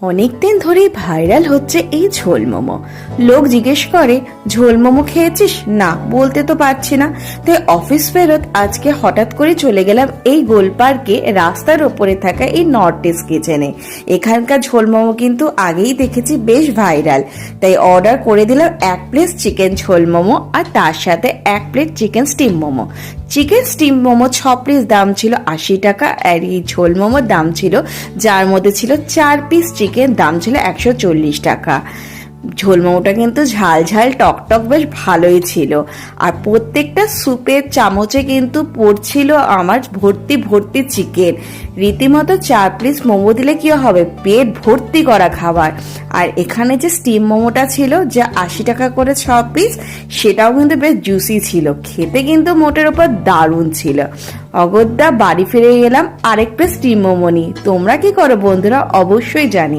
অনেকদিন ধরেই ভাইরাল হচ্ছে এই ঝোল মোমো। লোক জিজ্ঞেস করে ঝোল মোমো খেয়েছিস? না বলতে তো পারছি না। তাই অফিস ফেরত আজকে হঠাৎ করে চলে গেলাম এই গোল পার্কে, রাস্তার ওপরে থাকা এই নর্থ ইস্ট কিচেনে। এখানকার ঝোল মোমো কিন্তু আগেই দেখেছি বেশ ভাইরাল, তাই অর্ডার করে দিলাম 1 প্লেট চিকেন ঝোল মোমো আর তার সাথে 1 plate chicken steam momo. Chicken steam momo 6 piece দাম ছিল 80 টাকা, আর এই ঝোল মোমোর দাম ছিল, যার মধ্যে ছিল 4 পিস চিকেন, দাম ছিল 140 টাকা। ঝোল মোমোটা কিন্তু ঝাল ঝাল টক টক বেশ ভালোই ছিল, আর প্রত্যেকটা স্যুপের চামচে কিন্তু পড়ছিল আমার ভর্তি ভর্তি চিকেন। রীতিমতো 4 পিস মোমো দিলে কি হবে, পেট ভর্তি করা খাবার। আর এখানে যে স্টিম মোমোটা ছিল, যা 80 টাকা করে 6 পিস, সেটাও কিন্তু বেশ জুসি ছিল, খেতে কিন্তু মোটের ওপর দারুণ ছিল। অগত্যা বাড়ি ফিরে গেলাম আরেক প্লেট স্টিম মোমো নিয়ে। তোমরা কি করো বন্ধুরা, অবশ্যই জানি।